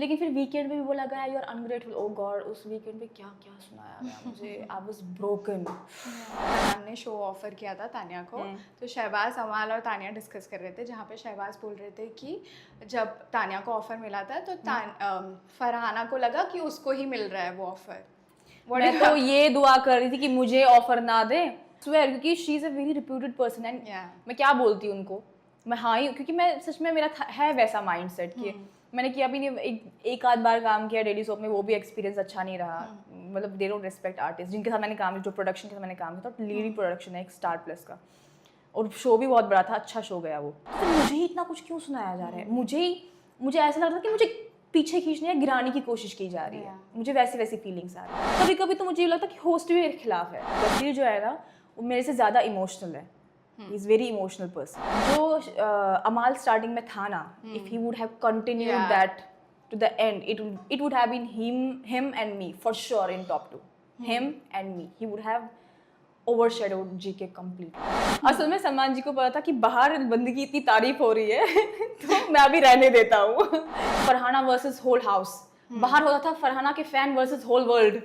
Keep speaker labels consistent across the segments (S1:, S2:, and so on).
S1: लेकिन फिर वीकेंड पे भी बोला गया you are ungrateful. Oh God, उस वीकेंड पे क्या क्या सुनाया गया मुझे। I was broken.
S2: मैम ने शो ऑफर किया था तानिया को, तो शहबाज, अमाल और तानिया डिस्कस कर रहे थे, जहाँ पे शहबाज बोल रहे थे कि जब तानिया को ऑफर मिला था तो फरहाना को लगा कि उसको ही मिल रहा है वो ऑफर।
S1: मैं तो ये दुआ कर रही थी कि मुझे ऑफर ना दे, स्वेयर, क्योंकि she is a very reputed person and मैं क्या बोलती हूँ उनको, मैं हाँ ही, क्योंकि मैं सच में मेरा है वैसा माइंडसेट कि मैंने किया भी नहीं, एक आध बार काम किया डेली सोप में, वो भी एक्सपीरियंस अच्छा नहीं रहा। मतलब दे डोंट रिस्पेक्ट आर्टिस्ट जिनके साथ मैंने काम, जो प्रोडक्शन के साथ मैंने काम किया था, लीडिंग प्रोडक्शन है एक स्टार प्लस का, और शो भी बहुत बड़ा था, अच्छा शो गया वो। तो मुझे ही इतना कुछ क्यों सुनाया जा रहा है, मुझे ऐसा लग रहा था कि मुझे पीछे खींचने या गिराने की कोशिश की जा रही है। मुझे वैसी वैसी फीलिंग्स आ रही है। कभी कभी तो मुझे ये लगता है कि होस्ट भी मेरे खिलाफ है। गद्दी जो है ना, वो मेरे से ज़्यादा इमोशनल है। He is very emotional person. जो अमाल स्टार्टिंग में था ना, if he would have continued that to the end, it would have been him and me for sure in top 2. Him and me, he would have overshadowed GK completely. असल में सलमान जी को पता था कि बाहर बंदी की इतनी तारीफ हो रही है तो मैं अभी रहने देता हूँ। फरहाना वर्सेस होल हाउस, बाहर होता था फरहाना के फैन वर्सेस होल वर्ल्ड।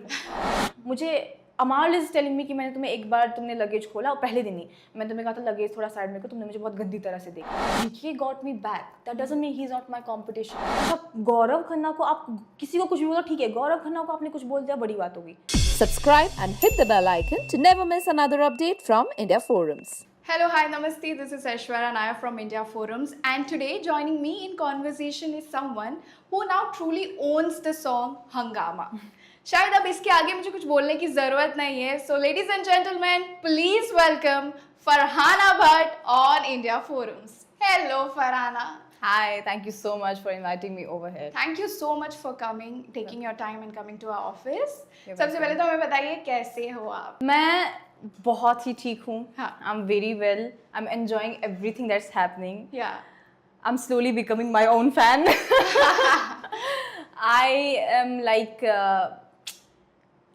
S1: मुझे अमाल इज टेलिंग मी कि मैंने तुम्हें एक बार, तुमने लगेज खोला और पहले दिन ही मैंने तुम्हें कहा था लगेज थोड़ा साइड में को, तुमने मुझे बहुत गंदी तरह से देखा। GK got me back, that doesn't mean he is not my competition. अच्छा, गौरव खन्ना को आप किसी को कुछ भी बोलो ठीक है, गौरव खन्ना को आपने कुछ बोल दिया, बड़ी बात होगी।
S3: Subscribe and hit the bell icon to never miss another update from India Forums.
S2: Hello, hi, namaste. This is Aishwarya Naya from India Forums, and today joining me in conversation is someone who now truly owns the song Hangama. शायद अब इसके आगे मुझे कुछ बोलने की जरूरत नहीं है. So ladies and gentlemen, please welcome Farhana Bhatt on India Forums. Hello, Farhana.
S1: Hi, thank you so much for inviting me over here.
S2: Thank you so much for coming, taking your time and coming to our office.
S1: You're
S2: सबसे पहले तो हमें बताइए कैसे हो आप?
S1: मैं बहुत ही ठीक हूँ.
S2: हाँ.
S1: I'm very well. I'm enjoying everything that's happening.
S2: Yeah.
S1: I'm slowly becoming my own fan. I am like,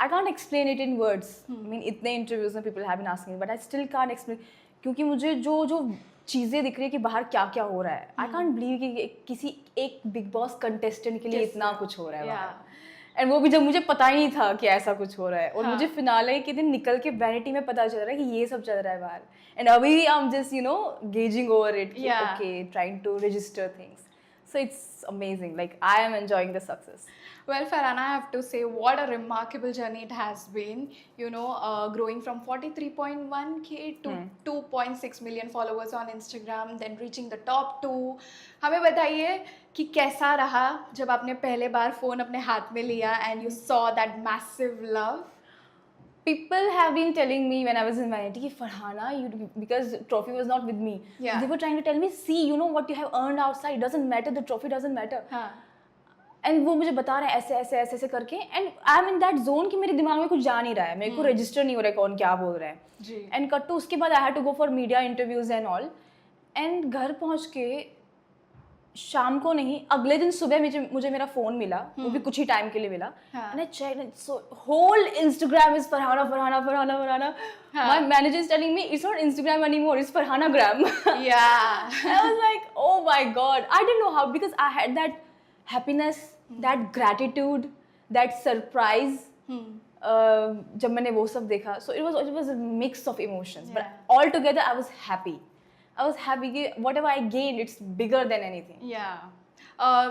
S1: I can't explain it in words. I mean, इतने interviews में people have been asking, but I still can't explain. क्योंकि मुझे जो चीज़ें दिख रही है कि बाहर क्या क्या हो रहा है, I can't believe कि किसी एक बिग बॉस कंटेस्टेंट के लिए इतना कुछ हो रहा है बाहर. एंड वो भी जब मुझे पता ही नहीं था कि ऐसा कुछ हो रहा है, और मुझे फिनाले के दिन निकल के वैनिटी में पता चल रहा है कि ये सब चल रहा है बाहर. एंड अभी I am just gazing over it, okay, trying to register things. So it's amazing. Like, I am enjoying the success.
S2: Well, Farhana, I have to say, what a remarkable journey it has been. Growing from 43.1K to 2.6 million followers on Instagram, then reaching the top 2. हमें बताइए कि कैसा रहा जब आपने पहले बार phone अपने हाथ में लिया and you saw that massive love.
S1: People have been telling me when I was in Vanity, Farhana, because trophy was not with me.
S2: Yeah.
S1: They were trying to tell me, see, you know what you have earned outside. It doesn't matter. The trophy doesn't matter.
S2: हाँ.
S1: And वो मुझे बता रहे हैं ऐसे करके. And I'm in that zone कि मेरे दिमाग में कुछ जा नहीं रहा है. मेरे को register नहीं हो रहा है कौन क्या बोल रहा है.
S2: जी.
S1: And cut to उसके बाद I had to go for media interviews and all. And घर पहुँच के शाम को नहीं, अगले दिन सुबह मुझे मेरा फोन मिला, वो भी कुछ ही टाइम के लिए मिला. And I checked, so whole Instagram is Farhana. My manager is telling me it's not Instagram anymore, it's Farhanagram.
S2: Yeah.
S1: I was like, oh my god, I didn't know how, because I had that happiness, that gratitude, that surprise. जब मैंने वो सब देखा, so it was a mix of emotions, but all together I was happy. I was happy कि whatever I gained, it's bigger than anything.
S2: Yeah.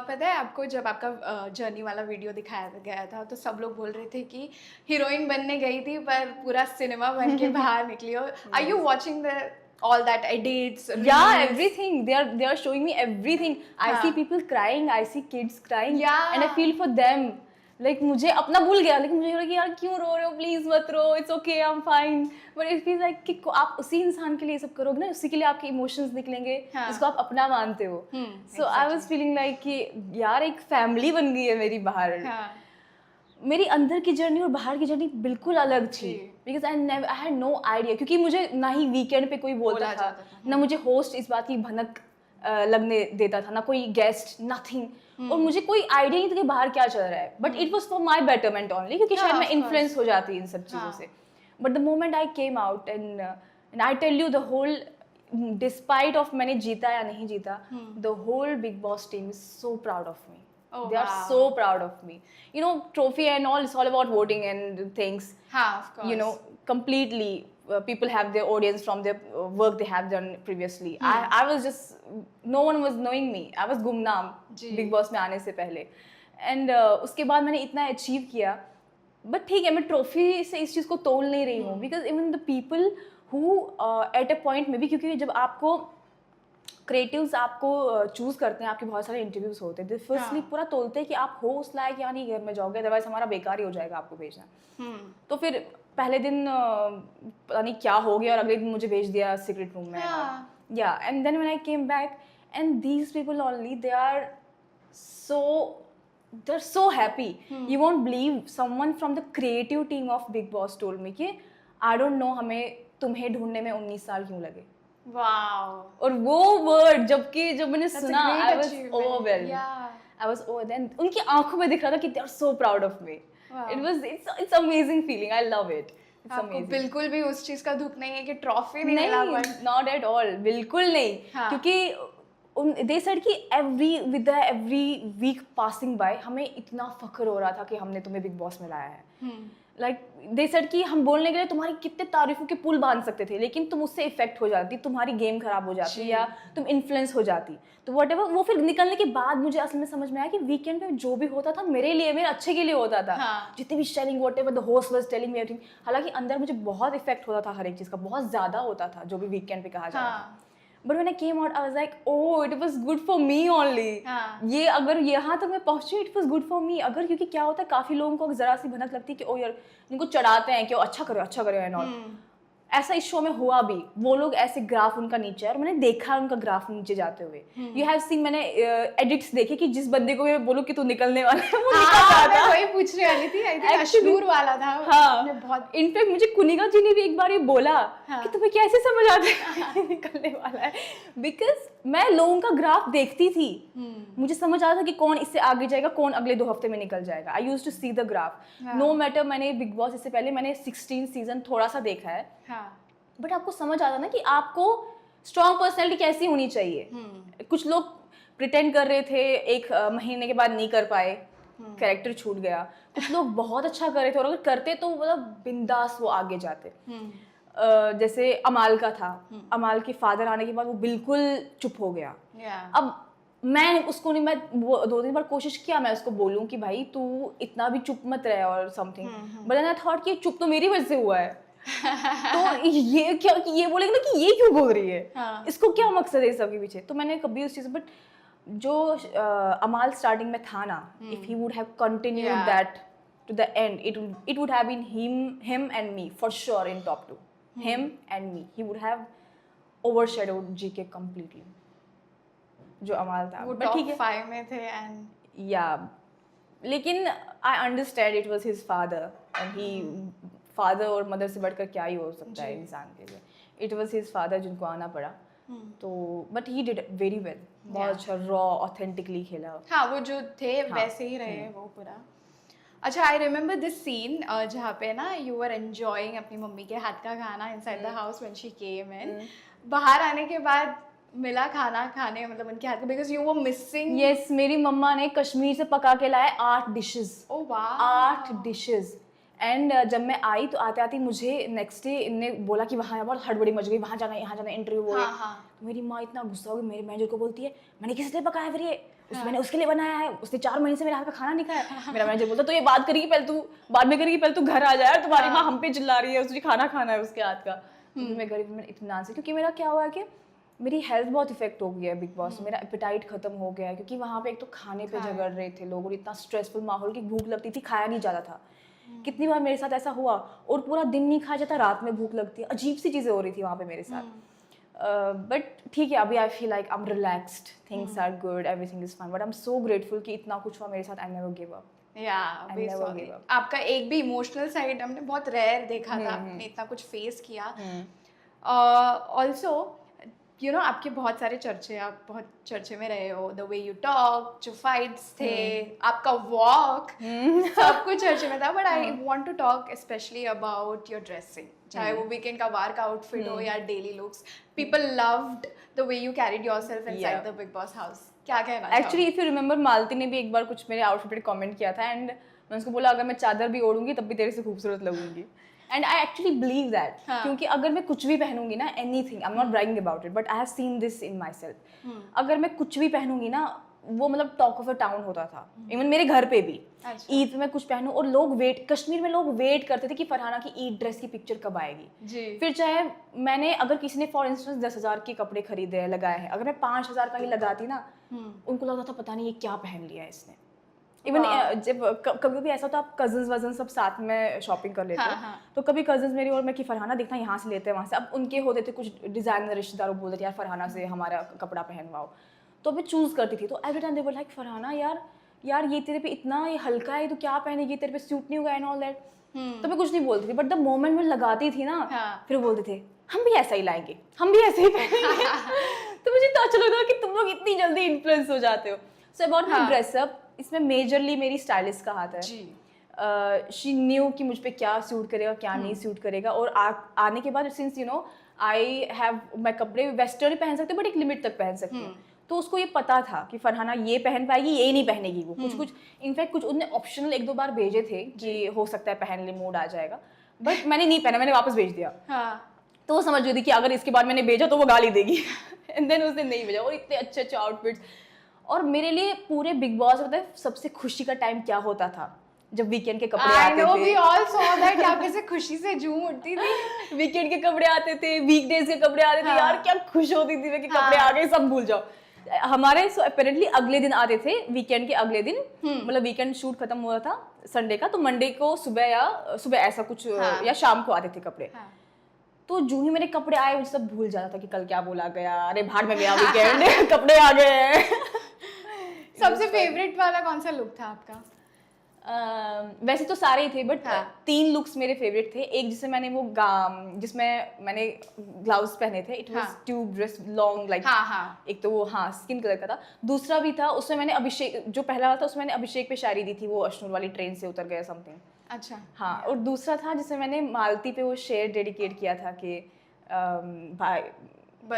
S2: पता है आपको, जब आपका जर्नी वाला वीडियो दिखाया गया था तो सब लोग बोल रहे थे कि हीरोइन बनने गई थी पर पूरा सिनेमा बन के बाहर निकली हो. Are you watching all that edits?
S1: Yeah, everything. They are showing me everything. I see people crying. I see kids crying.
S2: Yeah.
S1: And I feel for them. Like मुझे अपना भूल गया, लेकिन मुझे लगा कि यार क्यों रो रहे हो, प्लीज मत रो, it's okay, I am fine. But it feels like कि आप उसी इंसान के लिए सब करोगे ना, उसी के लिए आपके इमोशंस निकलेंगे, जिसको आप अपना मानते हो. सो आई वाज फीलिंग लाइक कि यार एक फैमिली बन गई है मेरी बाहर. मेरी अंदर की जर्नी और बाहर की जर्नी बिल्कुल अलग थी, because I had no idea, क्योंकि मुझे ना ही वीकेंड पे कोई बोलता था, ना मुझे होस्ट इस बात की भनक लगने देता था, ना कोई गेस्ट, नथिंग. और मुझे कोई आइडिया नहीं था कि बाहर क्या चल रहा है, but it was for my betterment only, क्योंकि शायद मैं इन्फ्लुएंस हो जाती इन सब चीज़ों से. But the moment I came out and I tell you the whole, despite of मैंने जीता या नहीं जीता, the whole Bigg Boss team is so proud of me.
S2: Oh,
S1: They are
S2: wow.
S1: so proud of me. You know, trophy and all, it's all about voting and things.
S2: हाँ, of course.
S1: You know, completely people have their audience from their work they have done previously. I was just, no one was knowing me. I was गुमनाम
S2: जी.
S1: Big Boss में आने से पहले. And उसके बाद मैंने इतना अचीव किया. बट ठीक है, मैं ट्रॉफी से इस चीज़ को तोल नहीं रही हूँ. Because even the people who at a point में भी, क्योंकि जब आपको क्रिएटिव्स आपको चूज करते हैं, आपके बहुत सारे इंटरव्यूज होते हैं, फर्स्टली पूरा तोलते हैं कि आप हो उस लायक या नहीं घर में जाओगे, अदरवाइज हमारा बेकार ही हो जाएगा आपको भेजना. तो फिर पहले दिन पता नहीं क्या हो गया और अगले दिन मुझे भेज दिया सीक्रेट रूम में. या and then when I came back and these people only, they are so happy. You won't believe, someone from the creative team of Big Boss told me कि I don't know हमें तुम्हें ढूंढने में 19 साल क्यों लगे.
S2: Wow.
S1: और वो वर्ड जब मैंने
S2: That's a
S1: सुना,
S2: great
S1: I was
S2: achievement.
S1: overwhelmed.
S2: Yeah.
S1: I was overwhelmed. उनकी आंखों में दिख रहा था कि they are so proud of me.
S2: Wow.
S1: It's amazing feeling. I love it. It's
S2: आपको
S1: amazing.
S2: बिल्कुल भी उस चीज का दुख नहीं है कि ट्रॉफी नहीं मिला,
S1: नहीं,
S2: but
S1: not at all. बिल्कुल नहीं.
S2: हाँ.
S1: क्योंकि they said कि every week passing by हमें इतना फख्र हो रहा था कि हमने तुम्हें बिग बॉस में लाया है. लाइक दे सेड कि हम बोलने के लिए तुम्हारी कितने तारीफों के पुल बांध सकते थे, लेकिन तुम उससे इफेक्ट हो जाती, तुम्हारी गेम खराब हो जाती या तुम इन्फ्लुएंस हो जाती. तो वट एवर, वो फिर निकलने के बाद मुझे असल में समझ में आया कि वीकेंड पे जो भी होता था मेरे लिए, मेरे अच्छे के लिए होता था.
S2: हाँ.
S1: जितनी भी sharing what ever the host was telling me everything, हालांकि अंदर मुझे बहुत इफेक्ट होता था हर एक चीज़ का, बहुत ज़्यादा होता था जो भी वीकेंड पे कहा जा रहा था. But when I came out, I was like, oh, it was good for me only.
S2: हाँ.
S1: ये अगर यहाँ तक मैं पहुँची, it was good for me. अगर क्योंकि क्या होता है, काफ़ी लोगों को ज़रा सी भनक लगती है कि ओ यार, इनको चढ़ाते हैं कि वो अच्छा करो एंड ऑल. ऐसा इस शो में हुआ भी. वो लोग ऐसे ग्राफ उनका नीचे है और मैंने देखा उनका ग्राफ नीचे जाते हुए. यू हैव सीन, मैंने एडिट्स देखे कि जिस बंदे को मैं बोलूँ कि तू निकलने वाला है, वो निकल जाता है.
S2: वही पूछने वाली थी. आई थिंक अशनूर वाला था.
S1: हाँ,
S2: बहुत
S1: इनफैक्ट मुझे कुनिका जी ने भी एक बार ये बोला कि तुम्हें कैसे समझ आता है निकलने वाला है. बिकॉज मैं लोगों का ग्राफ देखती थी, मुझे समझ आता था कि कौन इससे आगे जाएगा, कौन अगले 2 हफ्ते में निकल जाएगा. I used to see the graph. No matter, मैंने बिग बॉस इससे पहले मैंने 16 सीजन थोड़ा सा देखा है. बट आपको समझ आता ना कि आपको स्ट्रॉन्ग पर्सनैलिटी कैसी होनी चाहिए. कुछ लोग प्रिटेंड कर रहे थे, 1 महीने के बाद नहीं कर पाए, कैरेक्टर छूट गया. कुछ लोग बहुत अच्छा कर रहे थे और अगर करते तो मतलब बिंदास वो आगे जाते. जैसे अमाल का था. अमाल के फादर आने के बाद वो बिल्कुल चुप हो गया. अब मैं उसको नहीं, मैं 2-3 बार कोशिश किया मैं उसको बोलूं कि भाई तू इतना भी चुप मत रहे और समथिंग. बट आई थॉट कि चुप तो मेरी वजह से हुआ है. तो ये क्या, कि ये बोलेगा ना कि ये क्यों बोल रही है. इसको क्या मकसद है इस सब के पीछे. तो मैंने कभी उस चीज़, बट जो अमाल स्टार्टिंग में था ना, if he would have continued that to the end, it would have been him and me for sure in top 2. Him and me, he would have overshadowed GK completely, जो अमाल था.
S2: But ठीक है, 5 में थे and
S1: या, लेकिन I understand it was his father and he, father और mother से बढ़कर क्या ही हो सकता है इंसान के लिए. इट वाज हिज फादर जिनको आना पड़ा. तो but he did very well. बहुत अच्छा रॉ ऑथेंटिकली खेला.
S2: हाँ, वो जो थे वैसे ही रहे वो पूरा. अच्छा, आई रिमेम्बर दिस सीन जहाँ पे ना यू वर एंजॉइंग अपनी मम्मी के हाथ का खाना inside the house when she came in. बाहर आने के बाद मिला खाना खाने, मतलब उनके हाथ का, because you were missing.
S1: Yes, मेरी मम्मा ने कश्मीर से पका के लाए 8 डिशेस.
S2: ओह वाह,
S1: 8 डिशेस. एंड जब मैं आई तो आते आते मुझे नेक्स्ट डे इनने बोला कि वहाँ बहुत हड़बड़ी मच गई, वहाँ जाना यहाँ जाना, इंटरव्यू हो. तो मेरी माँ इतना गुस्सा हो गई, मेरे मैनेजर को बोलती है मैंने किस लिए पकाया फिर ये, मैंने उसके लिए बनाया है, उसने 4 महीने से मेरे हाथ का खाना नहीं खाया. मेरा मैनेजर बोलता तो ये बात करेगी पहले, तू बाद में करेगी, पहले तू घर आ जाए, तुम्हारी माँ हम पे चिल्ला रही है, उसने खाना खाना है उसके हाथ का. मैं गरीब में इतना से, क्योंकि मेरा क्या हुआ है कि मेरी हेल्थ बहुत इफेक्ट हो गया है बिग बॉस से. मेरा एपेटाइट खत्म हो गया है, क्योंकि वहाँ पे एक तो खाने पे झगड़ रहे थे लोग और इतना स्ट्रेसफुल माहौल की भूख लगती थी, खाया नहीं जाता था. कितनी बार मेरे साथ ऐसा हुआ, और पूरा दिन नहीं खाया जाता, रात में भूख लगती है, अजीब सी चीज़ें हो रही थी वहाँ पे मेरे साथ. बट ठीक है, अभी I feel like I am relaxed, things are good, everything is fine. But I am so grateful कि इतना कुछ हुआ मेरे साथ. I never give up.
S2: आपका एक भी इमोशनल साइड हमने बहुत रेयर देखा था, आपने इतना कुछ फेस किया. ऑल्सो यू नो, आपके बहुत सारे चर्चे, आप बहुत चर्चे में रहे हो. द वे यू टॉक, जो फाइट्स थे, आपका वॉक, सब कुछ चर्चे में था. But I want to talk specially about your dressing, चाहे वो वीकेंड का वार का आउटफिट हो या daily looks. People loved the way you carried yourself inside the Bigg Boss house. क्या कहना
S1: actually if you remember, Malti ने भी एक बार कुछ मेरे आउटफिट पे कमेंट किया था एंड मैं उसको बोला अगर मैं चादर भी ओढ़ूंगी तब भी तेरे से खूबसूरत लगूंगी. And I actually believe that, क्योंकि अगर मैं कुछ भी पहनूंगी ना, anything, I am not bragging about it, but I have seen this in myself. अगर मैं कुछ भी पहनूंगी ना, वो मतलब टॉक ऑफ अ टाउन होता था. इवन मेरे घर पे भी ईद में कुछ पहनूं और लोग वेट, कश्मीर में लोग वेट करते थे कि फरहाना की ईद ड्रेस की पिक्चर कब आएगी.
S2: जी.
S1: फिर चाहे मैंने, अगर किसी ने फॉर इंस्टेंस 10,000 के कपड़े खरीदे हैं, लगाए हैं, अगर मैं 5,000 का ही लगाती ना, उनको लगता था पता नहीं ये क्या पहन लिया है इसने. इवन जब कभी भी ऐसा होता है, आप कजन्स वजन सब साथ में शॉपिंग कर लेते हो, तो कभी कजन्स मेरी और मैं कि फरहाना देखना यहाँ से लेते हैं वहाँ से. अब उनके होते थे कुछ डिजाइनर रिश्तेदारों, बोलते थे यार फरहाना से हमारा कपड़ा पहनवाओ, तो मैं चूज करती थी. तो every time they were like Farhana यार ये तेरे पे इतना ये हल्का है, तो क्या पहनेगी, तेरे पे सूट नहीं होगा एंड ऑल दैट. तो मैं कुछ नहीं बोलती थी, बट द मोमेंट में लगाती थी ना, फिर बोलते थे हम भी ऐसा ही लाएंगे, हम भी ऐसे ही पहनेंगे. तो मुझे तो अच्छा लगता कि तुम लोग इतनी जल्दी इन्फ्लुएंस हो जाते हो. सो अबाउट माई ड्रेसअप, इसमें मेजरली मेरी स्टाइलिस्ट का हाथ है. शी न्यू कि मुझ पे क्या सूट करेगा, क्या नहीं सूट करेगा. और आने के बाद since you know I have, मैं कपड़े वेस्टर्न पहन सकती हूँ बट एक लिमिट तक पहन सकती हूँ. तो उसको ये पता था कि फरहाना ये पहन पाएगी, ये नहीं पहनेगी. वो कुछ इनफैक्ट कुछ उनने ऑप्शनल 1-2 बार भेजे थे कि हो सकता है पहन ले, मूड आ जाएगा, बट मैंने नहीं पहना, मैंने वापस भेज दिया. तो वो समझ रही थी कि अगर इसके बाद मैंने भेजा तो वो गाली देगी. एंड देन उसने नहीं भेजा. और इतने अच्छे अच्छे आउटफिट्स. और मेरे लिए पूरे बिग बॉस में सबसे खुशी का टाइम क्या होता था, जब वीकेंड के कपड़े आते थे.
S2: we all saw that, यहाँ पे से खुशी से झूम उठती थी.
S1: वीकेंड के कपड़े आते थे, वीकडेज के कपड़े आते थे. यार क्या खुश होती थी मैं कि कपड़े आ गए, सब भूल जाओ. हमारे सो अपेरेंटली अगले दिन आते थे, वीकेंड के अगले दिन. मतलब वीकेंड शूट खत्म हुआ था संडे का, तो मंडे को सुबह ऐसा कुछ या शाम को आते थे कपड़े. तो जो ही मेरे कपड़े आए मुझे सब भूल जाता था कि कल क्या बोला गया, अरे भाड़ में गया वीकेंड. कपड़े आ गए.
S2: सबसे फेवरेट वाला कौन सा लुक था आपका?
S1: वैसे तो सारे ही थे, बट 3 लुक्स मेरे फेवरेट थे. एक जिसमें मैंने ग्लव्स पहने थे, it was tube dress long like. एक तो वो स्किन कलर का था. दूसरा भी था, उसमें मैंने अभिषेक, जो पहला वाला था उसमें मैंने अभिषेक पे शायरी दी थी, वो अश्नूर वाली ट्रेन से उतर गया समथिंग.
S2: अच्छा.
S1: हाँ. और दूसरा था जिसमें मैंने मालती पे वो शेर डेडिकेट किया था कि भाई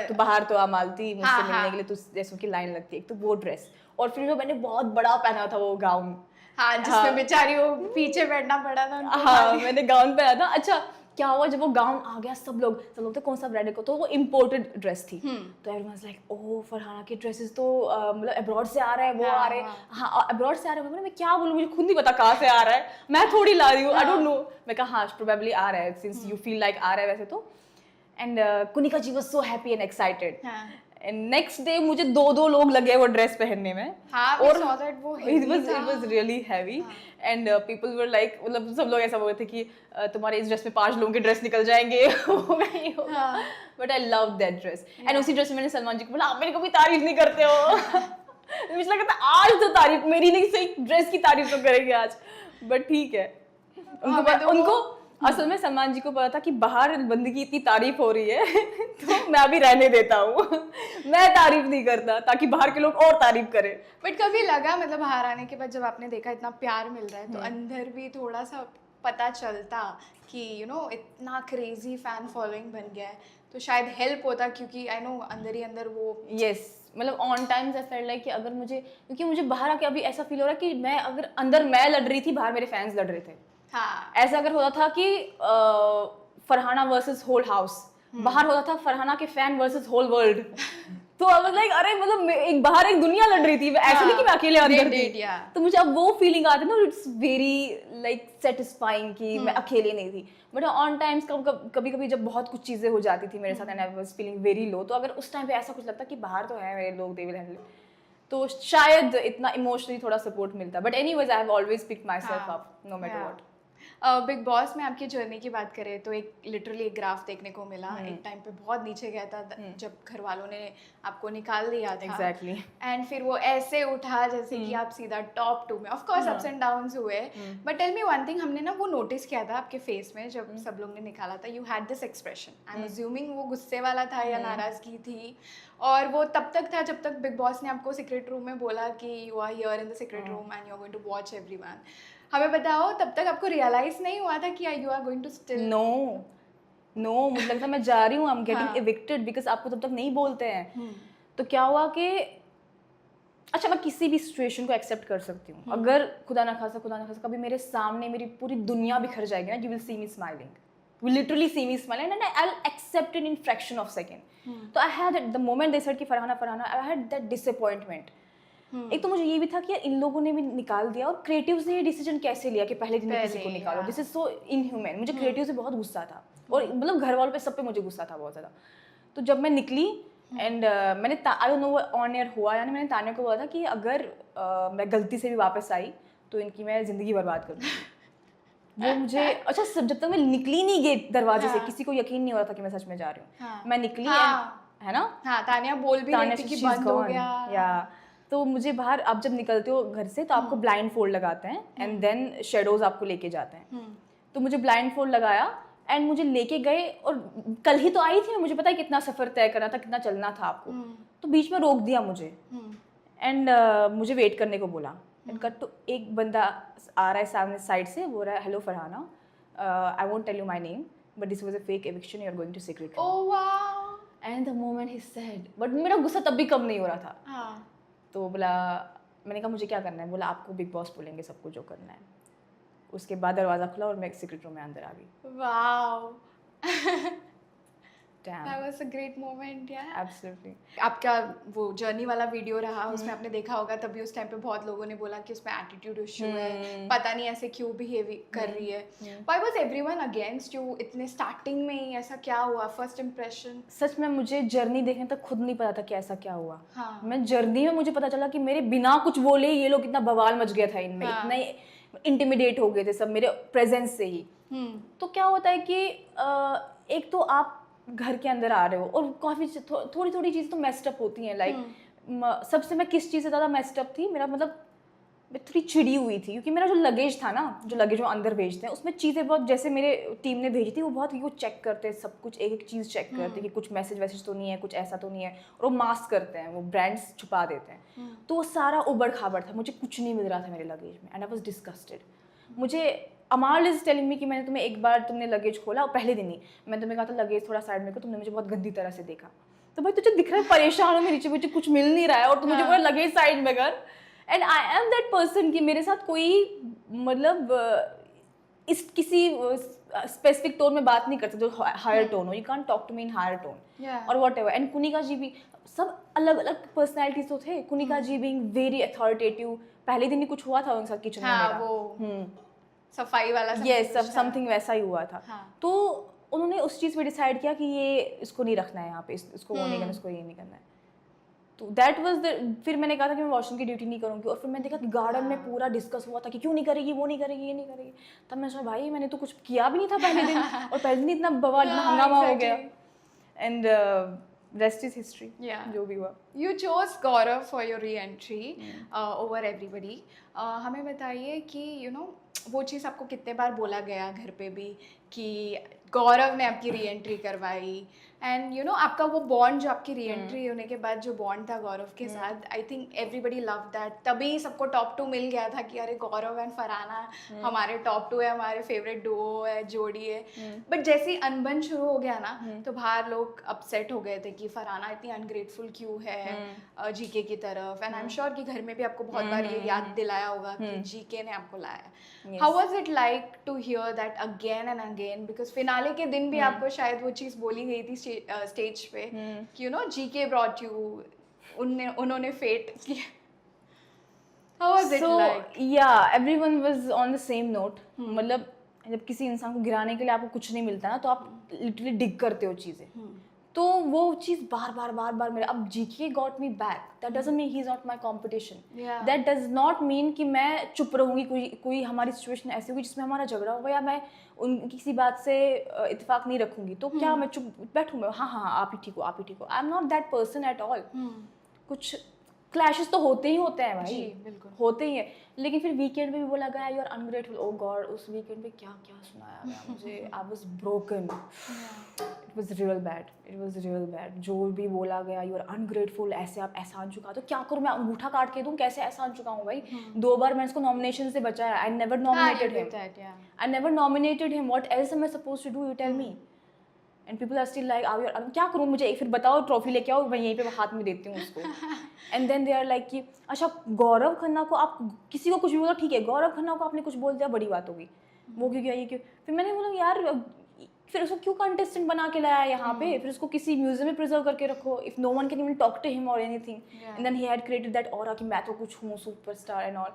S1: तो बाहर तो आ मालती, मुझसे मिलने के लिए तो जैसे की लाइन लगती है. एक तो वो ड्रेस, और फिर जो मैंने बहुत बड़ा पहना था वो गाउन.
S2: जिसमें बेचारी वो पीछे बैठना पड़ा था उनको.
S1: मैंने गाउन पहना था. अच्छा क्या हुआ जब वो गाउन आ गया, सब लोग थे कौन सा ब्रांड को, तो वो इम्पोर्टेड ड्रेस थी. तो everyone was like oh Farhana के ड्रेसेस तो मतलब अब्रॉड से आ रहा है, वो आ रहे हैं. हाँ अब्रॉड से आ रहा है. मैं क्या बोलूँ, मुझे खुद नहीं पता कहाँ से आ रहा है, मैं थोड़ी ला रही हूँ, आई डोंट नो. मैं कहा हाँ प्रोबेबली आ रहा है, सिंस यू फील लाइक आ रहा है वैसे तो. And Kunika ji was so happy and excited. And next day मुझे 2 लोग लगे वो ड्रेस पहनने में.
S2: और वो
S1: it was really heavy. And people were like, मतलब सब लोग ऐसा बोल रहे थे कि तुम्हारे इस ड्रेस में 5 लोगों के ड्रेस निकल जाएंगे. होगा. But I loved that dress. And उसी ड्रेस में मैंने सलमान जी को बोला आप मेरी कभी तारीफ नहीं करते हो. मुझे लगा था आज तो तारीफ मेरी नहीं, सही ड्रेस की तारीफ तो करेंगे आज. बट ठीक है, उनको असल में सलमान जी को पता था कि बाहर बंदी की इतनी तारीफ हो रही है तो मैं अभी रहने देता हूँ. मैं तारीफ नहीं करता ताकि बाहर के लोग और तारीफ करें.
S2: बट कभी लगा मतलब बाहर आने के बाद जब आपने देखा इतना प्यार मिल रहा है तो अंदर भी थोड़ा सा पता चलता कि यू नो इतना क्रेजी फैन फॉलोइंग बन गया है, तो शायद हेल्प होता, क्योंकि आई नो अंदर ही अंदर वो
S1: मतलब on times I felt like कि अगर मुझे, क्योंकि मुझे बाहर आके अभी ऐसा फील हो रहा है कि मैं अगर अंदर मैं लड़ रही थी, बाहर मेरे फैंस लड़ रहे थे. ऐसा अगर होता था कि फरहाना वर्सेस होल हाउस, बाहर होता था फरहाना के फैन वर्सेस होल वर्ल्ड. तो आई वाज लाइक अरे मतलब एक बाहर एक दुनिया लड़ रही थी, ऐसे नहीं कि मैं अकेले अंदर थी. तो मुझे अब वो फीलिंग आती है ना, इट्स वेरी लाइक सेटिस्फाइंग कि मैं अकेले नहीं थी. बट ऑन टाइम्स कभी कभी जब बहुत कुछ चीजें हो जाती थी मेरे साथ and I was feeling very low, तो अगर उस टाइम पे ऐसा कुछ लगता कि बाहर तो है मेरे लोग, दे विल हैंडल, तो शायद इतना इमोशनली थोड़ा सपोर्ट मिलता. But anyways I have always picked myself up no matter what.
S2: Bigg Boss में आपकी जर्नी की बात करें तो एक लिटरली एक ग्राफ देखने को मिला. एक टाइम पे बहुत नीचे गया था जब घर वालों ने आपको निकाल दिया था.
S1: एग्जैक्टली.
S2: एंड फिर वो ऐसे उठा जैसे कि आप सीधा टॉप 2 में. Of course ups and downs हुए, but tell me one thing, हमने ना वो नोटिस किया था आपके फेस में जब सब लोग ने निकाला था. You had this expression, I am assuming वो गुस्से वाला था या नाराजगी थी, और वो तब तक था जब तक बिग बॉस ने आपको सीक्रेट रूम में बोला कि you are here in the secret room and you are going to watch everyone. हमें बताओ तब तक आपको रियलाइज नहीं हुआ था कि you are going to still?
S1: No मुझे लगता मैं जा रही हूँ, I am getting evicted, because आपको तब तक नहीं बोलते हैं. तो क्या हुआ कि अच्छा मैं किसी भी सिचुएशन को एक्सेप्ट कर सकती हूँ, अगर खुदा ना खासा कभी मेरे सामने मेरी पूरी दुनिया बिखर जाएगी ना, you will see me smiling, you will literally see me smiling and I will accept it in fraction of second. तो I had the moment they said कि Farhana, I had that disappointment. एक तो मुझे ये भी था कि यार इन लोगों ने भी निकाल दिया, और क्रिएटिव्स ने ये डिसीजन कैसे लिया कि पहले दिन में किसी को निकालो, दिस इज सो इनह्यूमन. मुझे क्रिएटिव से बहुत गुस्सा था, और मतलब घर वालों पे सब पे मुझे गुस्सा था बहुत ज़्यादा. तो जब मैं निकली एंड मैंने I don't know on air हुआ यानी, मैंने तानिया को बोला था कि अगर मैं गलती से भी वापस आई तो इनकी मैं ज़िंदगी बर्बाद कर दूँगी. वो मुझे अच्छा जब तक मैं निकली नहीं गेट दरवाजे से, किसी को यकीन नहीं हो रहा था कि मैं सच में जा रही हूँ. मैं निकली है ना,
S2: तानिया बोल भी रही थी कि बंद हो गया
S1: या. तो मुझे बाहर आप जब निकलते हो घर से तो आपको ब्लाइंड फोल्ड लगाते हैं एंड देन शेडोज आपको लेके जाते हैं. तो मुझे ब्लाइंड फोल्ड लगाया एंड मुझे लेके गए, और कल ही तो आई थी, मुझे पता है कितना सफ़र तय करना था, कितना चलना था आपको. तो बीच में रोक दिया मुझे एंड मुझे वेट करने को बोला. कट तो एक बंदा आ रहा है सामने साइड से, बोल रहा है hello Farhana, I won't tell you my name but this was a fake eviction, you are going to secret.
S2: Oh wow.
S1: And the moment he said, but मेरा गुस्सा तब भी कम नहीं हो रहा था. तो बोला, मैंने कहा मुझे क्या करना है, बोला आपको बिग बॉस बोलेंगे सबको जो करना है. उसके बाद दरवाज़ा खुला और मैं एक सीक्रेट रूम में अंदर आ गई.
S2: Wow.
S1: Damn.
S2: That was a great moment, yeah.
S1: Absolutely.
S2: आपका वो जर्नी वाला वीडियो रहा, उसमें आपने देखा होगा, तभी उस टाइम पे बहुत लोगों ने बोला कि उसमें एटीट्यूड इशू है, पता नहीं ऐसे क्यों बिहेव कर रही है. Why was everyone against you? इतने स्टार्टिंग में ही ऐसा क्या हुआ, फर्स्ट इम्प्रेशन?
S1: सच में मुझे जर्नी देखने तक खुद नहीं पता था कि ऐसा क्या हुआ.
S2: हाँ.
S1: मैं जर्नी में मुझे पता चला कि मेरे बिना कुछ बोले ये लोग इतना बवाल मच गया था इनमें.
S2: हाँ.
S1: इतना इंटिमिडेट हो गए थे सब मेरे प्रेजेंस से ही. तो क्या होता है कि एक तो आप घर के अंदर आ रहे हो और काफ़ी थोड़ी थोड़ी चीज़ तो मेस्ड अप होती हैं. लाइक सबसे मैं किस चीज़ से ज़्यादा मेस्ड अप थी, मेरा मतलब मैं थोड़ी चिड़ी हुई थी क्योंकि मेरा जो लगेज था ना, जो लगेज वो अंदर भेजते हैं उसमें चीज़ें बहुत, जैसे मेरे टीम ने भेजी थी वो बहुत वो चेक करते हैं सब कुछ, एक एक चीज़ चेक करते हैं कि कुछ मैसेज वैसेज तो नहीं है, कुछ ऐसा तो नहीं है, और वो मास्क करते हैं, वो ब्रांड्स छुपा देते हैं. तो वो सारा उबड़ खाबड़ था, मुझे कुछ नहीं मिल रहा था मेरे लगेज में एंड आई वाज डिस्गस्टेड. मुझे अमाल इज टेलिंग मी कि मैंने तुम्हें एक बार तुमने लगेज खोला, पहले दिन ही मैंने तुम्हें कहा था लगेज थोड़ा साइड में को, तुमने मुझे बहुत गंदी तरह से देखा. तो भाई तुझे दिख रहा है परेशान हो मेरे नीचे, मुझे कुछ मिल नहीं रहा है और तुम मुझे पूरा लगेज साइड में कर. And I am that person कि मेरे साथ कोई मतलब इस किसी स्पेसिफिक टोन में बात नहीं करते जो हायर टोन हो. You can't talk to me in higher tone और whatever. And Kunika ji भी, सब अलग अलग पर्सनैलिटीज तो थे. Kunika ji being very authoritative, पहले दिन ही कुछ हुआ था उनके साथ किचन में मेरा,
S2: वो सफाई वाला
S1: समथिंग वैसा ही हुआ था. तो उन्होंने उस चीज़ पे डिसाइड किया कि ये इसको नहीं रखना है यहाँ पे, इसको वो नहीं करना, इसको ये नहीं करना है. तो दैट वाज द, फिर मैंने कहा था कि मैं वॉशरूम की ड्यूटी नहीं करूँगी, और फिर मैंने देखा कि गार्डन में पूरा डिस्कस हुआ था कि क्यों नहीं करेगी, वो नहीं करेगी, ये नहीं करेगी. तब मैं सोचा भाई मैंने तो कुछ किया भी नहीं था पहले दिन और पहले दिन इतना बवाल, इतना हंगामा हो गया. And rest is history. जो भी हुआ.
S2: You chose Gaurav for your re-entry over everybody. हमें बताइए कि वो चीज़ आपको कितने बार बोला गया घर पे भी कि गौरव ने आपकी री-एंट्री करवाई, एंड आपका वो बॉन्ड जो आपकी री-एंट्री होने के बाद जो बॉन्ड था गौरव के साथ, I think everybody love that. तभी सबको टॉप 2 मिल गया था कि अरे गौरव एंड फरहाना हमारे टॉप 2 है, हमारे फेवरेट डुओ है, जोड़ी है. बट जैसे ही अनबन शुरू हो गया ना, तो बाहर लोग अपसेट हो गए थे कि फरहाना इतनी अनग्रेटफुल क्यों है जीके की तरफ. एंड आई एम श्योर कि घर में भी आपको बहुत बार ये याद दिलाया होगा कि जीके ने आपको लाया. How was it like to hear that again and again, because finale के दिन भी आपको शायद वो चीज़ बोली गई थी स्टेज पे कि जीके ब्रॉट यू, उन्होंने फेट किया. How was it like?
S1: Yeah, everyone was on the same note. मतलब जब किसी इंसान को गिराने के लिए आपको कुछ नहीं मिलता ना, तो आप लिटरली डिग करते हो चीज़ें. तो वो चीज़ बार बार मेरे, अब GK got me back, that doesn't mean he is not my competition. That does not mean कि मैं चुप रहूँगी, कोई हमारी सिचुएशन ऐसी होगी जिसमें हमारा झगड़ा होगा या मैं किसी बात से इत्तेफाक नहीं रखूँगी, तो क्या मैं चुप बैठूँ, हाँ आप ही ठीक हो. आई am not that person at all. कुछ क्लैशेस तो होते ही होते हैं भाई,
S2: बिल्कुल
S1: होते ही है. लेकिन फिर वीकेंड में भी बोला गया you are ungrateful. Oh God, उस वीकेंड पे क्या सुनाया गया मुझे. I was broken. It was real bad. जो भी बोला गया यू आर अनग्रेटफुल, ऐसे आप एहसान चुका, तो क्या करूँ मैं, अंगूठा काट के दूँ, कैसे एहसान चुकाऊँ भाई. 2 बार मैंने इसको नॉमिनेशन से बचाया. I never nominated him. What else am I supposed to do, you tell me. And people are still like क्या करूँ मुझे, फिर बताओ ट्रॉफी लेके आओ, मैं यहीं पे हाथ में देती हूँ उसको. And then they are like कि अच्छा गौरव खन्ना को आप किसी को कुछ भी बोला ठीक है, गौरव खन्ना को आपने कुछ बोल दिया बड़ी बात होगी, वो क्यों किया ये क्यों. फिर मैंने बोला यार फिर उसको क्यों कंटेस्टेंट बना के लाया यहाँ पे, फिर उसको किसी म्यूजियम में प्रिजर्व करके रखो. If no one can even talk to him और anything. And then he had created that aura कि मैं तो कुछ हूँ सुपरस्टार एंड ऑल.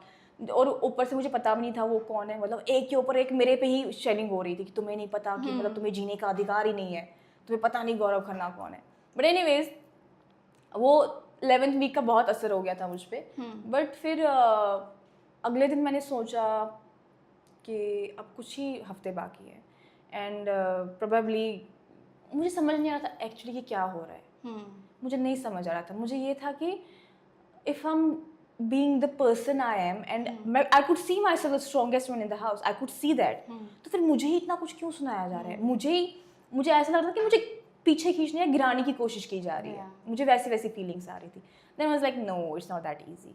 S1: और ऊपर से मुझे पता भी नहीं था वो कौन है, मतलब एक के ऊपर एक मेरे पे ही शेलिंग हो रही थी कि तुम्हें नहीं पता कि मतलब तुम्हें जीने का अधिकार ही नहीं है, तुम्हें पता नहीं गौरव खन्ना कौन है. बट एनीवेज वो 11th वीक का बहुत असर हो गया था मुझ पर. बट फिर अगले दिन मैंने सोचा कि अब कुछ ही हफ्ते बाकी है एंड प्रोबेबली मुझे समझ नहीं आ रहा था एक्चुअली कि क्या हो रहा है. मुझे नहीं समझ आ रहा था. मुझे ये था कि इफ़ हम being the person I am and I could see my self the strongest one in the house, I could see that, तो फिर मुझे ही इतना कुछ क्यों सुनाया जा रहा है. मुझे ऐसा लग रहा था कि मुझे पीछे खींचने या गिराने की कोशिश की जा रही है. मुझे वैसी फीलिंग्स आ रही थी. Then I was like no it's not that easy.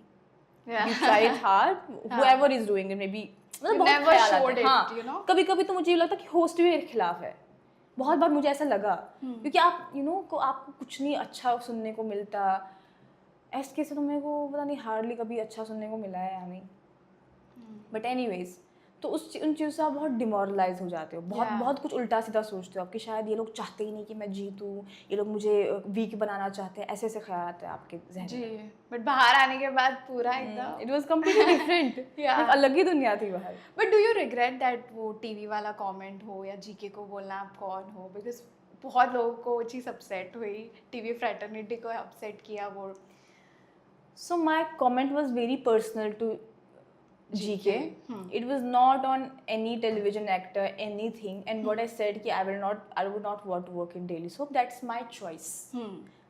S1: You try it hard. Whoever is doing it, maybe. मतलब बहुत ख्याल आता है. हाँ. कभी-कभी तो मुझे ये लगता है कि होस्ट भी मेरे खिलाफ है. बहुत बार मुझे ऐसा लगा क्योंकि आप को आपको कुछ नहीं अच्छा सुनने को मिलता. ऐसे कैसे तो मेरे को पता नहीं हार्डली कभी अच्छा सुनने को मिला है या नहीं. बट एनीवेज तो उन चीज़ों से आप बहुत डिमोरलाइज हो जाते हो. बहुत कुछ उल्टा सीधा सोचते हो आपके, शायद ये लोग चाहते ही नहीं कि मैं जीतूँ, ये लोग मुझे वीक बनाना चाहते हैं, ऐसे ख्याल आते हैं आपके जहन में.
S2: बट बाहर आने के बाद पूरा एकदम
S1: इट वाज कंप्लीटली डिफरेंट. एक अलग ही दुनिया थी बाहर.
S2: But do you regret that वो टीवी वाला कमेंट हो या जीके को बोलना आप कौन हो, बिकॉज बहुत लोगों को वो चीज़ अपसेट हुई, टीवी फ्रेटर्निटी को अपसेट किया वो.
S1: So my comment was very personal to GK. It was not on any television actor, anything. And what I said कि I would not want to work in Daily Soap. That's my choice.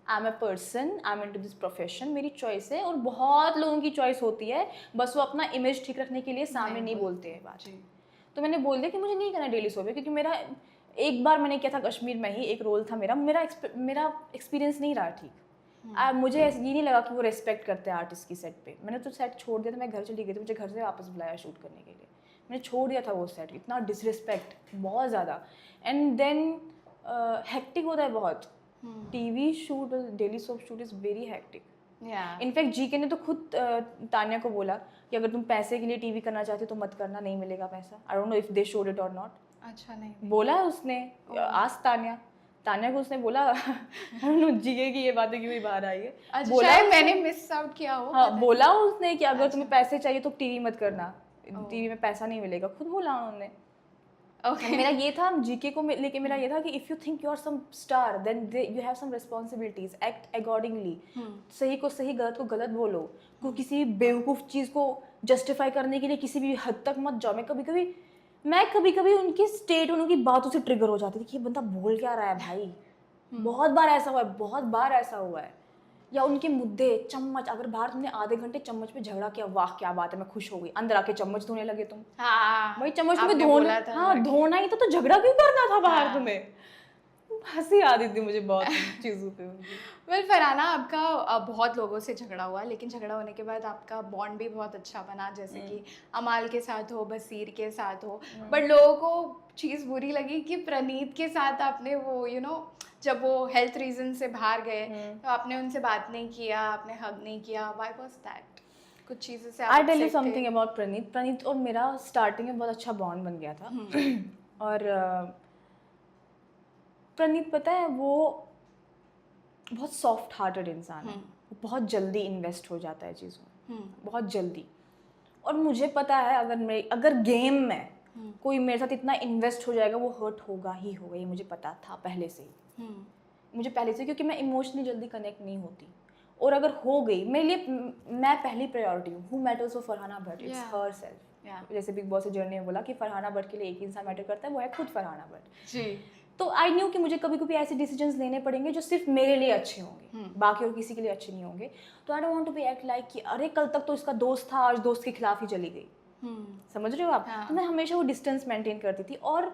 S1: I'm a person. I'm into this profession. मेरी choice है और बहुत लोगों की choice होती है. बस वो अपना image ठीक रखने के लिए सामने नहीं बोलते हैं बात. तो मैंने बोल दिया कि मुझे नहीं करना Daily Soap है, क्योंकि मेरा एक बार मैंने किया था कश्मीर में ही, एक रोल था मेरा एक्सपीरियंस नहीं रहा ठीक. मुझे ये नहीं लगा कि वो रेस्पेक्ट करते हैं आर्टिस्ट की सेट पे. मैंने तो सेट छोड़ दिया था, मैं घर चली गई थी, मुझे घर से वापस बुलाया शूट करने के लिए. मैंने छोड़ दिया था वो सेट. इतना डिसरिस्पेक्ट, बहुत ज़्यादा. एंड देन हेक्टिक होता है बहुत. TV shoot, daily soap shoot is very hectic. In fact GK ने तो खुद तान्या को बोला कि अगर तुम पैसे के लिए टीवी करना चाहते हो तो मत करना, नहीं मिलेगा पैसा. I don't know if they showed it और नॉट.
S2: अच्छा, नहीं
S1: बोला है उसने. आज तान्या को उसने बोला जीके की ये बातें क्यों बाहर आई है.
S2: अच्छा,
S1: बोला
S2: मैंने मिस आउट किया हो.
S1: हाँ, बोला उसने कि अगर तुम्हें पैसे चाहिए तो टीवी मत करना, टीवी में पैसा नहीं मिलेगा. खुद बोला उन्होंने. मेरा ये था जीके को लेके, मेरा ये था कि if you think you are some star then you have some responsibilities, act accordingly. सही को सही, गलत को गलत बोलो. किसी बेवकूफ़ चीज़ को जस्टिफाई करने के लिए किसी भी हद तक मत जाओ. मैं कभी कभी उनकी स्टेट, उनकी बातों से ट्रिगर हो जाती थी कि ये बंदा बोल क्या रहा है भाई. बहुत बार ऐसा हुआ है. या उनके मुद्दे, चम्मच, अगर बाहर तुमने आधे घंटे चम्मच पे झगड़ा किया, वाह क्या बात है, मैं खुश हो गई. अंदर आके चम्मच धोने लगे तुम.
S2: हाँ,
S1: भाई चम्मच तुम्हें धोना ही तो झगड़ा क्यों करना था बाहर तुम्हें. हंसी आती थी मुझे बहुत चीज़ों पे.
S2: वेल फरहाना, आपका बहुत लोगों से झगड़ा हुआ, लेकिन झगड़ा होने के बाद आपका बॉन्ड भी बहुत अच्छा बना, जैसे कि अमाल के साथ हो, बसीर के साथ हो. बट लोगों को चीज़ बुरी लगी कि प्रणीत के साथ आपने वो जब वो हेल्थ रीजन से बाहर गए तो आपने उनसे बात नहीं किया, आपने हग नहीं किया. Why was that? कुछ चीज़ें से
S1: I tell you something about Praneet और मेरा स्टार्टिंग में बहुत अच्छा बॉन्ड बन गया था. और प्रणीत पता है वो बहुत सॉफ्ट हार्टेड इंसान है. वो बहुत जल्दी इन्वेस्ट हो जाता है चीज़ों में, बहुत जल्दी. और मुझे पता है अगर गेम में कोई मेरे साथ इतना इन्वेस्ट हो जाएगा वो हर्ट होगा ही होगा. ये मुझे पता था पहले से ही. क्योंकि मैं इमोशनली जल्दी कनेक्ट नहीं होती. और अगर हो गई मेरे लिए, मैं पहली प्रायोरिटी हूँ. Who matters for Farhana Bhatt, it's her self. जैसे बिग बॉस जर्नी में बोला कि फरहाना भट्ट के लिए एक इंसान मैटर करता है, वो है खुद फरहाना भट्ट जी. तो आई न्यू कि मुझे कभी कभी ऐसे डिसीजंस लेने पड़ेंगे जो सिर्फ मेरे लिए अच्छे होंगे, बाकी और किसी के लिए अच्छे नहीं होंगे. तो I don't want to be act like कि अरे कल तक तो इसका दोस्त था, आज दोस्त के खिलाफ ही चली गई. समझ रहे हो आप? तो मैं हमेशा वो डिस्टेंस मेंटेन करती थी. और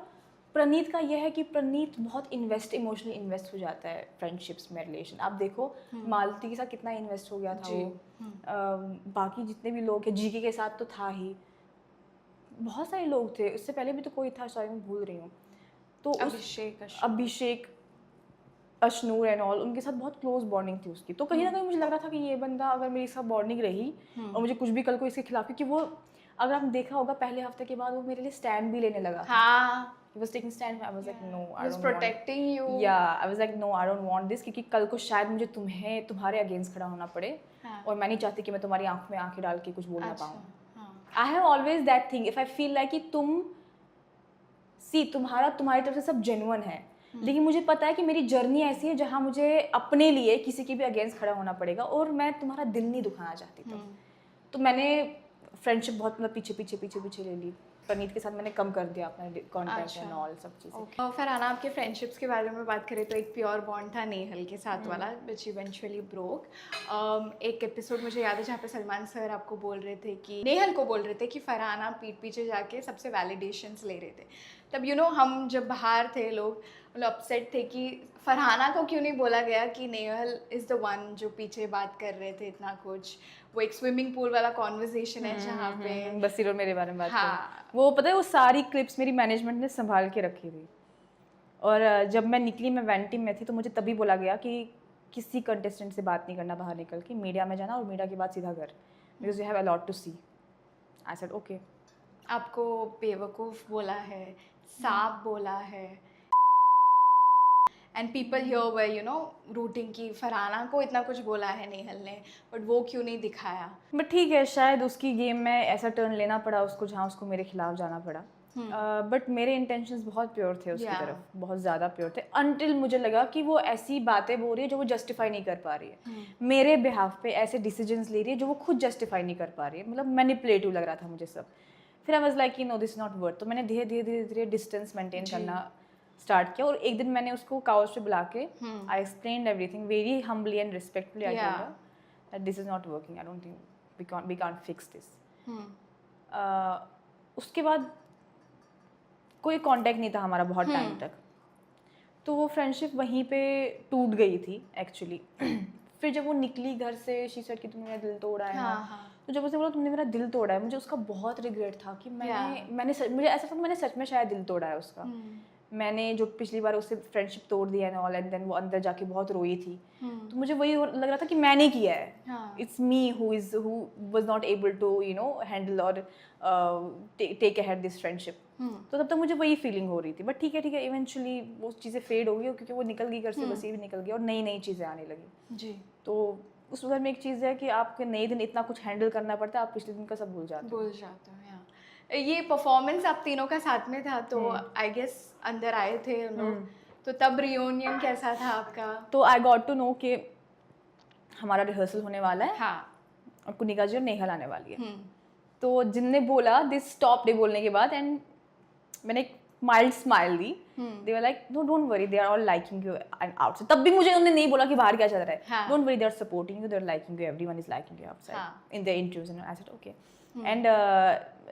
S1: प्रणीत का यह है कि प्रणीत बहुत इमोशनली इन्वेस्ट हो जाता है फ्रेंडशिप्स में, रिलेशन. आप देखो मालती के साथ कितना इन्वेस्ट हो गया था वो. बाकी जितने भी लोग हैं, जीके के साथ तो था ही, बहुत सारे लोग थे. उससे पहले भी तो कोई था, सॉरी मैं भूल रही हूँ. तो अभिषेक अशनूर एंड ऑल, उनके साथ बहुत क्लोज बॉन्डिंग थी उसकी, तो कहीं ना कहीं मुझे लग रहा था कि ये बंदा अगर मेरी साथ बॉन्डिंग रही और मुझे कुछ भी कल को इसके खिलाफ, क्योंकि वो अगर आपने देखा होगा पहले हफ्ते के बाद वो मेरे लिए स्टैंड भी लेने लगा।
S2: हाँ,
S1: He was taking stand. I was like, no, I
S2: was
S1: don't
S2: protecting
S1: want.
S2: you.
S1: Yeah, I was like, no, I don't want this, क्योंकि कल को शायद मुझे तुम्हारे अगेंस्ट खड़ा होना पड़े, और मैं नहीं चाहती कि मैं तुम्हारी आंख में आंखें डाल के कुछ बोल ना पाऊँ। I have always that thing. If I feel like कि तुम्हारी तरफ से सब जेन्युइन है, लेकिन मुझे पता है कि मेरी जर्नी ऐसी है जहाँ मुझे अपने लिए किसी के भी अगेंस्ट खड़ा होना पड़ेगा, और मैं तुम्हारा दिल नहीं दुखाना चाहती थी। तो मैंने फ्रेंडशिप बहुत मतलब पीछे ले ली। परनीत के साथ मैंने कम कर दिया अपना कॉन्टैक्ट एंड ऑल सब चीज़ें।
S2: फरहाना, आपके फ्रेंडशिप्स के बारे में बात करें तो एक प्योर बॉन्ड था नेहल के साथ वाला, विच इवेंचुअली ब्रोक। एक एपिसोड मुझे याद है जहाँ पे सलमान सर आपको बोल रहे थे कि नेहल को बोल रहे थे कि फरहाना पीठ पीछे जाके सबसे वैलिडेशंस ले रहे थे। तब हम जब बाहर थे लोग मतलब अपसेट थे कि फरहाना को क्यों नहीं बोला गया कि नेहल इज़ द वन जो पीछे बात कर रहे थे इतना कुछ। वो एक स्विमिंग पूल वाला कॉन्वर्सेशन है जहाँ पे
S1: बसीर और मेरे बारे में बात करें, वो पता है वो सारी क्लिप्स मेरी मैनेजमेंट ने संभाल के रखी थी, और जब मैं निकली, मैं वैन टीम में थी, तो मुझे तभी बोला गया कि किसी कंटेस्टेंट से बात नहीं करना बाहर निकल के, मीडिया में जाना और मीडिया के बाद सीधा घर, because you have a lot to see. I said okay.
S2: आपको बेवकूफ़ बोला है, सांप बोला है, and people here were rooting की फरहाना को इतना कुछ बोला है नेहल ने, बट वो क्यों नहीं दिखाया।
S1: बट ठीक है, शायद उसकी गेम में ऐसा टर्न लेना पड़ा उसको जहाँ उसको मेरे खिलाफ जाना पड़ा, बट मेरे इंटेंशंस बहुत प्योर थे उसकी तरफ, बहुत ज़्यादा प्योर थे, अनटिल मुझे लगा कि वो ऐसी बातें बोल रही है जो वो जस्टिफाई नहीं कर पा रही है, मेरे बिहाफ पे ऐसे डिसीजंस ले रही है जो वो खुद जस्टिफाई नहीं कर पा रही है, मतलब मैनिपुलेटिव लग रहा था मुझे सब। फिर आई वाज लाइक कि नो, दिस नॉट वर्थ। तो मैंने धीरे धीरे डिस्टेंस मेंटेन करना स्टार्ट किया, और एक दिन मैंने उसको काउच पे बुला के I explained everything very humbly and respectfully. I told her that this is not working, I don't think we can't fix this. उसके बाद कोई कांटेक्ट नहीं था हमारा बहुत टाइम तक, तो वो फ्रेंडशिप वहीं पे टूट गई थी एक्चुअली। फिर जब वो निकली घर से, शी सेड कि तुमने मेरा दिल तोड़ा है। तो जब उसने बोला तुमने मेरा दिल तोड़ा है, मुझे उसका बहुत रिग्रेट था कि मुझे ऐसा था कि मैंने सच में शायद दिल तोड़ा है उसका। मैंने जो पिछली बार उससे फ्रेंडशिप तोड़ दिया एंड ऑल, एंड देन वो अंदर जाके बहुत रोई थी, तो मुझे वही लग रहा था कि मैंने किया है। It's me who was not able to handle और टेक अहेड दिस फ्रेंडशिप। तो तब तक मुझे वही फीलिंग हो रही थी, बट ठीक है, इवेंचुअली वो चीज़ें फेड हो गई, क्योंकि वो निकल गई घर से, बस ये भी निकल गया और नई चीज़ें आने लगी जी। तो उस घर में एक चीज़ है कि आपके नए दिन इतना कुछ हैंडल करना पड़ता है, आप पिछले दिन का सब भूल जाते हो।
S2: ये परफॉर्मेंस आप तीनों का साथ में था, तो आई गेस अंदर आए थे हम लोग, तो तब रियूनियन कैसा था आपका?
S1: तो आई गॉट टू नो कि हमारा रिहर्सल होने वाला है, और कुनिका जी और नेहल आने वाली है। तो जिनने बोला दिस स्टॉप डे बोलने के बाद, एंड मैंने एक माइल्ड स्माइल दी, they were like no don't worry, they are all liking you outside. तब भी मुझे उन्होंने नहीं बोला कि बाहर क्या चल रहा है, don't worry, they are supporting you, they are liking you, everyone is liking you outside in their interviews. And I said okay. And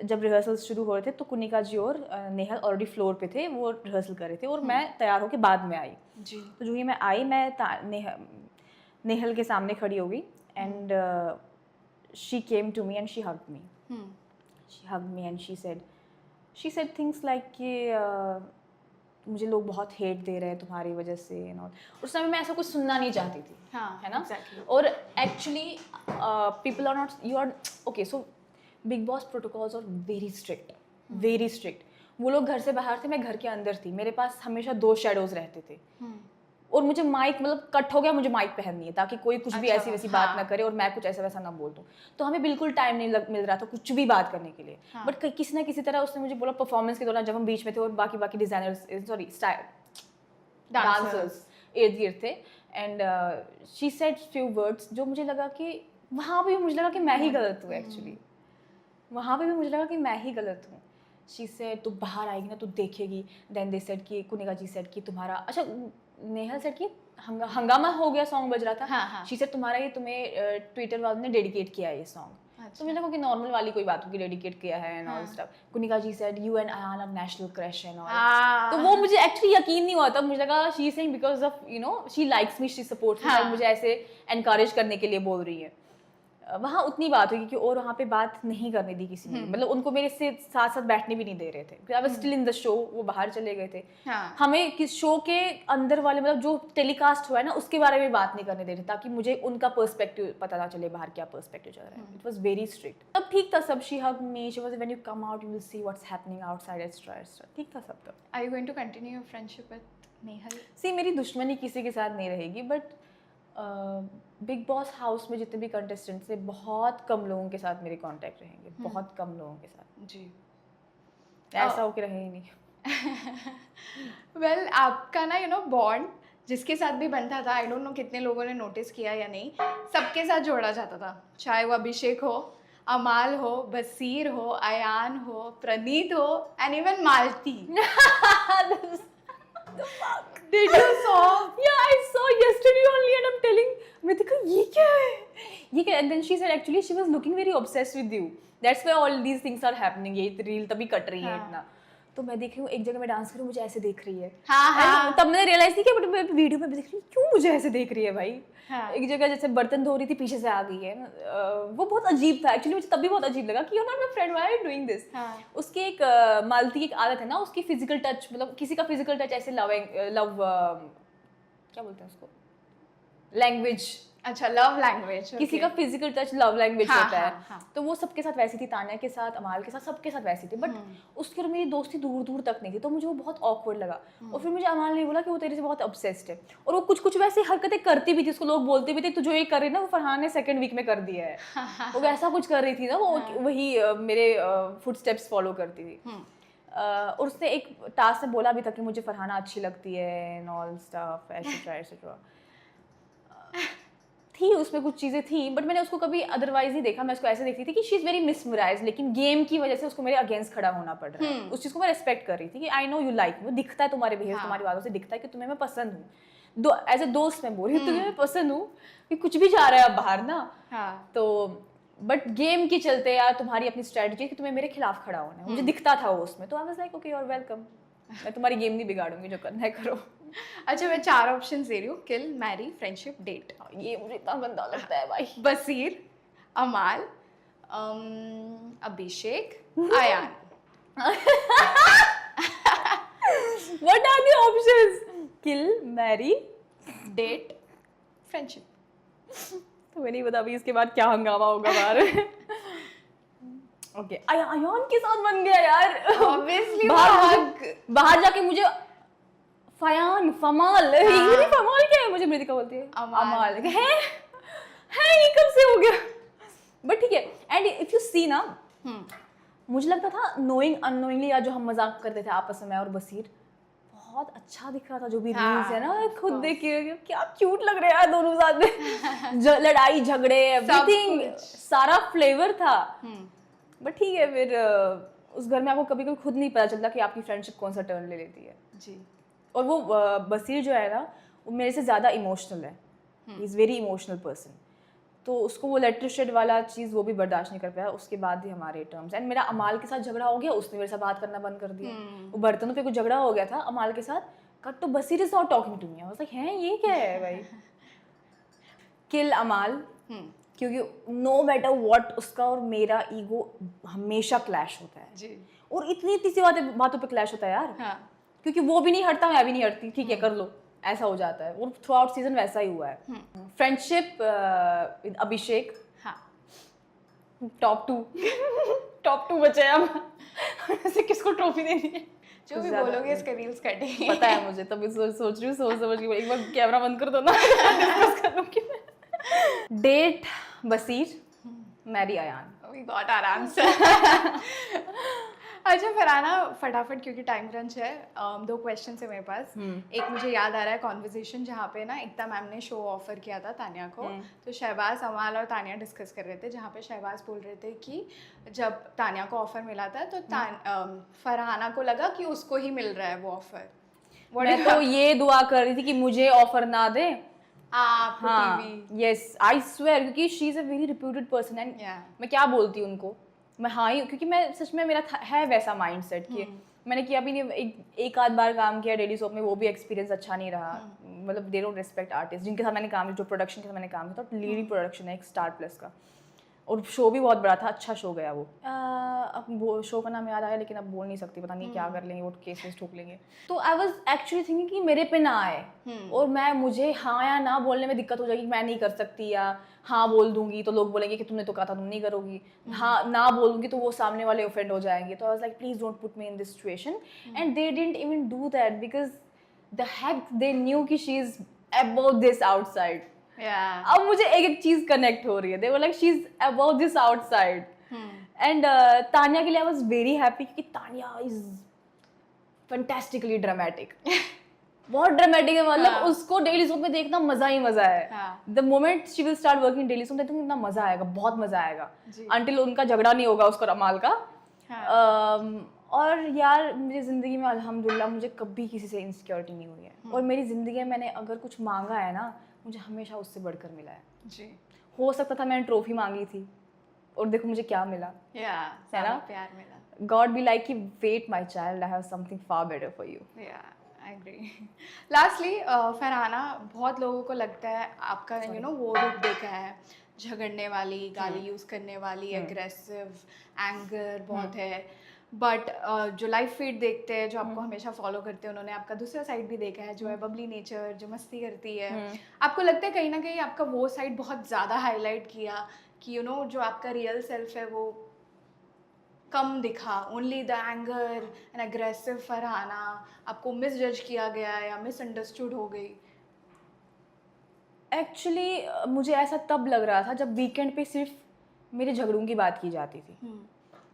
S1: जब रिहर्सल्स शुरू हो रहे थे तो कुनिका जी और नेहल ऑलरेडी फ्लोर पे थे, वो रिहर्सल कर रहे थे, और मैं तैयार होकर बाद में आई जी। तो जो ही मैं आई, मैं नेहल के सामने खड़ी हो गई, and she came to me and she hugged me and she said things like कि मुझे लोग बहुत हेट दे रहे हैं तुम्हारी वजह से एंड ऑल। उस समय मैं ऐसा कुछ सुनना नहीं चाहती थी, है ना? और actually people are not, you are okay, so Bigg Boss protocols are very strict. वो लोग घर से बाहर थे, मैं घर के अंदर थी, मेरे पास हमेशा 2 शैडोज रहते थे, और मुझे माइक मतलब कट हो गया, मुझे माइक पहननी है ताकि कोई कुछ भी ऐसी वैसी बात ना करे और मैं कुछ ऐसा वैसा ना बोल दूँ। तो हमें बिल्कुल टाइम नहीं मिल रहा था कुछ भी बात करने के लिए, बट किसी ना किसी तरह उसने मुझे बोला परफॉर्मेंस के दौरान, जब हम बीच में थे और बाकी डिजाइनर्स डांसर्स इर्द गिर्द थे, and she said few words जो मुझे लगा कि वहाँ पे भी मुझे लगा कि मैं ही गलत हूँ एक्चुअली, वहाँ पे भी मुझे लगा कि मैं ही गलत हूँ। शी सेड तू बाहर आएगी ना तो देखेगी। देन दे सेड कि कुनिका जी सेड कि तुम्हारा, अच्छा नेहल सेड कि हंगामा हो गया सॉन्ग बज रहा था, शी सेड तुम्हारा ये तुम्हें ट्विटर वालों ने डेडिकेट किया है ये सॉन्ग। तो मुझे लगा कि नॉर्मल वाली कोई बात होगी, डेडिकेट किया है and all stuff. Kunika ji said you and Ayaan are national crush and all. तो वो मुझे एक्चुअली यकीन नहीं हुआ, तब मुझे लगा she is saying because of she likes me, she supports me, मुझे ऐसे एनकरेज करने के लिए बोल रही है। वहाँ उतनी बात हुई कि और वहाँ पे बात नहीं करने दी किसी ने, मतलब उनको मेरे से साथ साथ बैठने भी नहीं दे रहे थे। I was still in the show, वो बाहर चले गए थे। हमें किस शो के अंदर वाले मतलब जो टेलीकास्ट हुआ है ना उसके बारे में बात नहीं करने दे रहे ताकि मुझे उनका पर्सपेक्टिव पता ना चले, बाहर क्या पर्सपेक्टिव चल रहा है। It was very strict. तब ठीक था सब, she hugged me, she was when you come out you will see what's happening outside extra, ठीक था सब। तब
S2: are you going to continue your friendship with Nehal?
S1: See मेरी दुश्मनी किसी के साथ नहीं रहेगी, बट बिग बॉस हाउस में जितने भी कंटेस्टेंट्स थे बहुत कम लोगों के साथ मेरे कांटेक्ट रहेंगे, बहुत कम लोगों के साथ
S2: जी।
S1: ऐसा हो के रहे ही नहीं।
S2: वेल आपका ना बॉन्ड जिसके साथ भी बनता था, आई डोंट नो कितने लोगों ने नोटिस किया या नहीं, सबके साथ जोड़ा जाता था, चाहे वो अभिषेक हो, अमाल हो, बसीर हो, अयान हो, प्रणीत हो, and even Malti. Did you saw?
S1: Yeah, I saw yesterday only, and I'm telling Mritika, ये क्या है? ये क्या? And then she said actually she was looking very obsessed with you. That's why all these things are happening. ये reel तभी cut रही है इतना। तो मैं देख रही हूँ एक जगह मैं डांस कर रही हूँ, मुझे ऐसे देख रही है।
S2: हाँ।
S1: तब मैंने रियलाइज नहीं किया, बट मैं वीडियो में देख रही हूँ क्यों मुझे ऐसे देख रही है भाई। एक जगह जैसे बर्तन धो रही थी, पीछे से आ गई है, वो बहुत अजीब था एक्चुअली। मुझे तब भी बहुत अजीब लगा कि you not my friend, why are you doing this. उसकी एक मालती की एक आदत है ना, उसकी फिजिकल टच, मतलब किसी का फिजिकल टच ऐसे लव क्या बोलते हैं उसको, लैंग्वेज।
S2: अच्छा, लव लैंग्वेज।
S1: किसी का फिजिकल टच लव लैंग्वेज होता है। तो वो सबके साथ वैसी थी, तान्या के साथ, अमाल के साथ, सबके साथ वैसी थी। बट उसकी और मेरी दोस्ती दूर दूर तक नहीं थी, तो मुझे वो बहुत ऑकवर्ड लगा। और फिर मुझे अमाल ने बोला कि वो तेरे से बहुत ऑब्सेस्ड है, और वो कुछ कुछ वैसी हरकतें करती भी थी, उसको लोग बोलते भी थे तो जो ये कर रही ना वो फरहान ने सेकंड वीक में कर दिया है। वो वैसा कुछ कर रही थी ना, वो वही मेरे फुटस्टेप्स फॉलो करती थी। और उसने एक टास्क में बोला भी था कि मुझे फरहाना अच्छी लगती है and all stuff, etcetera etcetera. थी उसमें कुछ चीज़ें थी, बट मैंने उसको कभी अदरवाइज नहीं देखा। मैं उसको ऐसे देखती थी कि शी इज़ वेरी मिसमराइज, लेकिन गेम की वजह से उसको मेरे अगेंस्ट खड़ा होना पड़ रहा है। उस चीज़ को मैं रिस्पेक्ट कर रही थी कि आई नो यू लाइक, वो दिखता है तुम्हारे बिहेव, तुम्हारी बातों से दिखता है कि तुम्हें मैं पसंद हूँ। एज ए दोस्त मैं बोल रही हूँ तुम्हें मैं पसंद हूँ, कि कुछ भी जा रहा है अब बाहर ना। तो बट गेम के चलते यार तुम्हारी अपनी स्ट्रेटजी कि तुम्हें मेरे खिलाफ खड़ा होना है, मुझे दिखता था वो उसमें। तो I was like okay, you are welcome, मैं तुम्हारी गेम नहीं बिगाड़ूंगी, जो करना है करो।
S2: अच्छा, मैं 4 ऑप्शन दे रही हूँ, किल, मैरी, फ्रेंडशिप, डेट।
S1: ये मुझे इतना गंदा लगता है भाई।
S2: Baseer, Amaal, Abhishek, Ayaan.
S1: What are the options? Kill, marry,
S2: date, friendship.
S1: तो मैं नहीं बता अभी इसके बाद क्या हंगामा होगा बाहर। ओके, अयान के साथ बन गया यार।
S2: Obviously,
S1: बाहर जाके मुझे फयान, फमाल, इंग्लिश फमाल क्या है, मुझे मृतिका बोलती है अमाल है ये कब से हो गया। बट ठीक है, एंड इफ यू सी ना, मुझे लगता था नोइंग अननोइंगली या जो हम मजाक करते थे आपस में, मैं और बसीर, बहुत अच्छा दिख रहा था जो भी रील्स है ना, खुद देख के क्या क्यूट लग रहे हैं यार दोनों साथ में। लड़ाई झगड़े एवरीथिंग, सारा फ्लेवर था। बट ठीक है, फिर उस घर में आपको कभी कभी खुद नहीं पता चलता कि आपकी फ्रेंडशिप कौन सा टर्न ले लेती है
S2: जी।
S1: और वो बसीर जो है ना, वो मेरे से ज़्यादा इमोशनल है, he is very emotional person. तो उसको वो लेटर शेड वाला चीज़ वो भी बर्दाश्त नहीं कर पाया, उसके बाद ही हमारे टर्म्स। एंड मेरा अमाल के साथ झगड़ा हो गया, उसने मेरे साथ बात करना बंद कर दिया। वो बर्तनों पे कुछ झगड़ा हो गया था अमाल के साथ, कट तो Baseer is not talking to me. I was like हैं ये क्या है भाई। किल अमाल, क्योंकि नो मैटर व्हाट उसका और मेरा ईगो हमेशा क्लैश होता है
S2: जी।
S1: और इतनी इतनी सी बातों पे क्लैश होता है यार। क्योंकि वो भी नहीं हटता, मैं भी नहीं हटती, ठीक है कर लो, ऐसा हो जाता है। और थ्रू आउट सीजन वैसा ही हुआ है। फ्रेंडशिप विद अभिषेक, टॉप 2 बचे हैं अब। ऐसे किसको ट्रॉफी देनी है,
S2: जो भी बोलोगे इसका रील्स कटेंगे।
S1: पता है मुझे, तभी सोच रही हूँ, सोच समझ के एक बार कैमरा बंद कर दो ना, डिस्कस कर दूंगी मैं। Date Baseer, marry Ayaan.
S2: We got our answer. अच्छा फरहाना, फटाफट क्योंकि टाइम क्रंच है, 2 क्वेश्चन है मेरे पास। एक मुझे याद आ रहा है कॉन्वर्सेशन जहाँ पे ना एकता मैम ने शो ऑफर किया था तान्या को, तो शहबाज, अमाल और तान्या डिस्कस कर रहे थे, जहाँ पे शहबाज बोल रहे थे कि जब तान्या को ऑफर मिला था तो फरहाना को लगा कि उसको ही मिल रहा है वो ऑफर।
S1: मैं तो ये दुआ कर रही थी कि मुझे ऑफर ना दे। यस, आई स्वेयर, क्योंकि she is a very reputed person and मैं क्या बोलती हूँ उनको, मैं हाँ ही, क्योंकि मैं सच में मेरा है वैसा माइंडसेट कि मैंने किया भी नहीं, एक आध बार काम किया डेली सोप में, वो भी एक्सपीरियंस अच्छा नहीं रहा। मतलब दे डोंट रिस्पेक्ट आर्टिस्ट जिनके साथ मैंने काम किया, जो प्रोडक्शन के साथ मैंने काम किया था, लीडिंग प्रोडक्शन है एक स्टार प्लस का, और शो भी बहुत बड़ा था, अच्छा शो गया वो। अब वो शो का नाम याद आया लेकिन अब बोल नहीं सकती, पता नहीं क्या कर लेंगे, वो केसेस ठोक लेंगे। तो आई वाज एक्चुअली थिंकिंग कि मेरे पे ना आए, और मुझे हाँ या ना बोलने में दिक्कत हो जाएगी, मैं नहीं कर सकती, या हाँ बोल दूंगी तो लोग बोलेंगे कि तुमने तो कहा था तुम नहीं करोगी, हाँ ना बोलूंगी तो वो सामने वाले ऑफेंड हो जाएंगे। तो I was like please don't put me in this situation, and they didn't even do that because the heck they knew कि she is about this outside. अब मुझे एक एक चीज कनेक्ट हो रही है, they were like she's above this outside, and Tania के लिए I was very happy क्योंकि तानिया is fantastically dramatic, बहुत ड्रामेटिक है, मतलब उसको डेली सोप में देखना मजा ही मजा है। The moment she will start working daily soap, देखो कितना मजा आएगा, बहुत मजा आएगा, अंटिल उनका झगड़ा नहीं होगा उसको रमाल का। और यार मेरी ज़िंदगी में अल्हम्दुलिल्लाह मुझे कभी किसी से इनसिक्योरिटी नहीं हुई है, और मेरी ज़िंदगी में मैंने अगर कुछ मांगा है ना, मुझे हमेशा उससे बढ़कर मिला है जी। हो सकता था मैंने ट्रॉफी मांगी थी और देखो मुझे क्या मिला, है ना,
S2: प्यार मिला।
S1: गॉड बी लाइक कि wait my child, I have something far better for you.
S2: I agree. Lastly Farhana, बहुत लोगों को लगता है आपका वो रूप देखा है, झगड़ने वाली, गाली यूज़ करने वाली, एग्रेसिव, एंगर बहुत है, बट जो लाइव फीड देखते हैं, जो आपको हमेशा फॉलो करते हैं, उन्होंने आपका दूसरा साइड भी देखा है, जो है बबली नेचर, जो मस्ती करती है। आपको लगता है कहीं ना कहीं आपका वो साइड बहुत ज़्यादा हाईलाइट किया कि जो आपका रियल सेल्फ है वो कम दिखा, only the anger and aggressive Farhana आपको मिस जज किया गया या मिसअंडरस्टूड हो गई?
S1: एक्चुअली मुझे ऐसा तब लग रहा था जब वीकेंड पे सिर्फ मेरे झगड़ों की बात की जाती थी,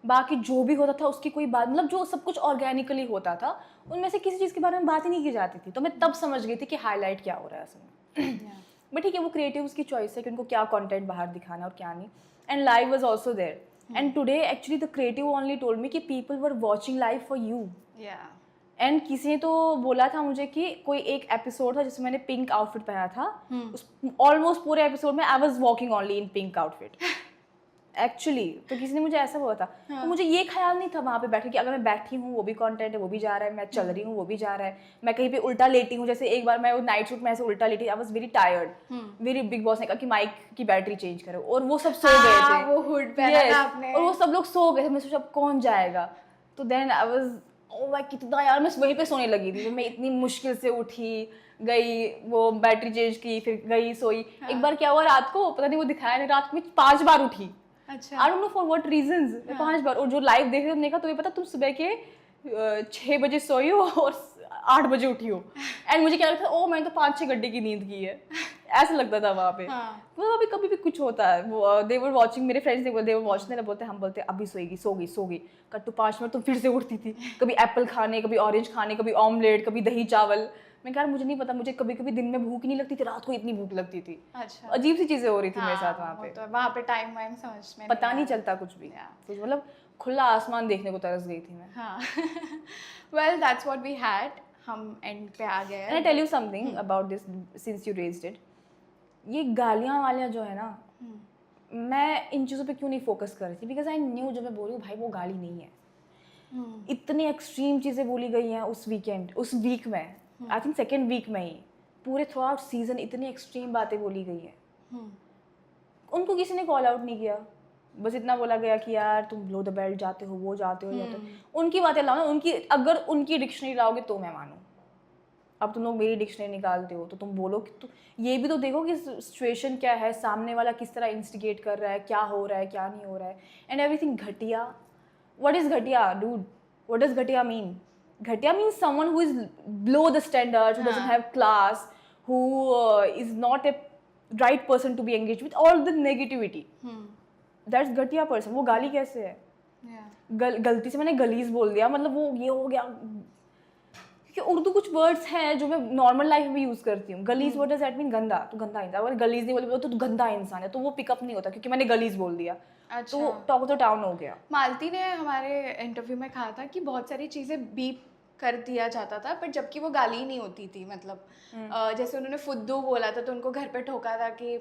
S1: बाकी जो भी होता था उसकी कोई बात, मतलब जो सब कुछ ऑर्गेनिकली होता था उनमें से किसी चीज़ के बारे में बात ही नहीं की जाती थी। तो मैं तब समझ गई थी कि हाईलाइट क्या हो रहा है असल में। बट ठीक है, वो क्रिएटिव्स की चॉइस है कि उनको क्या कंटेंट बाहर दिखाना और क्या नहीं, and live was also there, and today actually the creative only told me कि people were watching live for you. And किसी ने तो बोला था मुझे कि कोई एक एपिसोड था जिसमें मैंने पिंक आउटफिट पहना था, उस ऑलमोस्ट पूरे एपिसोड में I was walking only in pink outfit actually. तो किसी ने मुझे ऐसा बोला था, तो मुझे ये ख्याल नहीं था वहाँ पे बैठे कि अगर मैं बैठी हूँ वो भी कंटेंट है, वो भी जा रहा है, मैं चल रही हूँ वो भी जा रहा है, मैं कहीं पे उल्टा लेटी हूँ, जैसे एक बार मैं नाइट शूट में ऐसे उल्टा लेटी, आई वाज वेरी टायर्ड, मेरी बिग बॉस ने कहा कि माइक की बैटरी चेंज करो, और वो सब सो गए थे,
S2: वो हुड पहना था आपने,
S1: और वो सब लोग सो गए थे। मैं सोचा अब कौन जाएगा, तो देन आई वाज ओ भाई कितना यार, मैं वहीं पे सोने लगी थी। मैं इतनी मुश्किल से उठी, गई, वो बैटरी चेंज की, फिर गई सोई। एक बार क्या हुआ, रात को पता नहीं वो दिखाया नहीं, रात में 5 बार उठी, I don't know for what reasons, 5 बार। और जो लाइव देख रहे थे उन्होंने कहा तुम्हें पता तुम सुबह के 6 बजे सोई हो और 8 बजे उठी हो, एंड मुझे क्या लगता था, ओ मैंने तो 5-6 घंटे की नींद की है, ऐसा लगता था वहाँ पे। तो अभी कभी भी कुछ होता है, वो दे वर वाचिंग, मेरे फ्रेंड्स दे वर वाचिंग, बोलते हम बोलते अभी सोएगी, सो गई, कट टू 5 मिनट तुम फिर से उठती थी, कभी एप्पल खाने, कभी ऑरेंज खाने, कभी ऑमलेट, कभी दही चावल। मैं कहा मुझे नहीं पता, मुझे कभी कभी दिन में भूख नहीं लगती थी, रात को इतनी भूख लगती थी।
S2: अच्छा,
S1: अजीब सी चीजें हो रही थी मेरे साथ वहाँ पे,
S2: तो वहाँ पे टाइम वाइम समझ में
S1: पता नहीं चलता कुछ भी, कुछ मतलब खुला आसमान देखने को तरस गई थी मैं।
S2: हाँ, well that's what we had, हम एंड पे आ गए।
S1: And I tell you something about this, since you raised it, ये गालियाँ वालियाँ जो है ना, मैं इन चीज़ों पे क्यों नहीं फोकस कर रही थी, बिकॉज आई न्यू, जो मैं बोल रही हूँ भाई वो गाली नहीं है। इतनी एक्सट्रीम चीज़ें बोली गई हैं उस वीक में, आई थिंक 2nd वीक में ही, पूरे थ्रू आउट सीजन इतनी एक्सट्रीम बातें बोली गई हैं। उनको किसी ने कॉल आउट नहीं किया, बस इतना बोला गया कि यार तुम लो द बेल्ट जाते हो, वो जाते हो। उनकी बातें लाओ ना, अगर उनकी डिक्शनरी लाओगे तो मैं मानूँ। अब तुम लोग मेरी डिक्शनरी निकालते हो तो तुम बोलो कि ये भी तो देखो कि सिचुएशन क्या है, सामने वाला किस तरह इंस्टिगेट कर रहा है, क्या हो रहा है, क्या नहीं हो रहा है, एंड एवरीथिंग घटिया। व्हाट इज घटिया डूड, व्हाट डज घटिया मीन? घटिया means someone who is below the standards, who doesn't have class, who is not a right person to be engaged with all the negativity. That's घटिया person. वो गाली कैसे है? गलती से मैंने गलीज बोल दिया, मतलब वो ये हो गया, क्योंकि उर्दू कुछ वर्ड्स हैं जो मैं नॉर्मल लाइफ में यूज करती हूँ। गलीज वर्ड डज दैट मीन गंदा, तो गंदा इंसान। अगर गलीज नहीं बोले तो गंदा इंसान है, तो वो पिकअप नहीं होता क्योंकि मैंने गलीज बोल दिया। अच्छा। तो टॉक तो टाउन हो गया।
S2: मालती ने हमारे इंटरव्यू में कहा था कि बहुत सारी चीज़ें बीप कर दिया जाता था, पर जबकि वो गाली ही नहीं होती थी। मतलब जैसे उन्होंने फुद्दू बोला था तो उनको घर पे ठोका था कि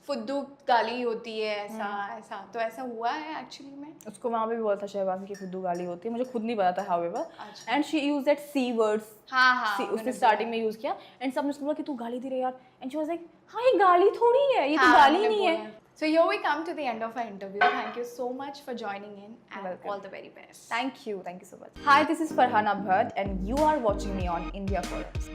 S2: फुद्दू गाली होती है, ऐसा तो ऐसा हुआ है एक्चुअली में।
S1: उसको वहाँ पे भी बोला था शहबाज की फुद्दू गाली होती है, मुझे खुद नहीं पता था however, and she used that C words. हाँ, उसने स्टार्टिंग में यूज किया एंड सबने उसको बोला कि तू गाली दे रही यार, एंड शी वाज लाइक हाँ ये गाली थोड़ी है, ये तो गाली नहीं है।
S2: So here we come to the end of our interview. Thank you so much for joining in and
S1: Welcome.
S2: all the very best.
S1: Thank you so much. Hi, this is Farhana Bhatt and you are watching me on India Forums.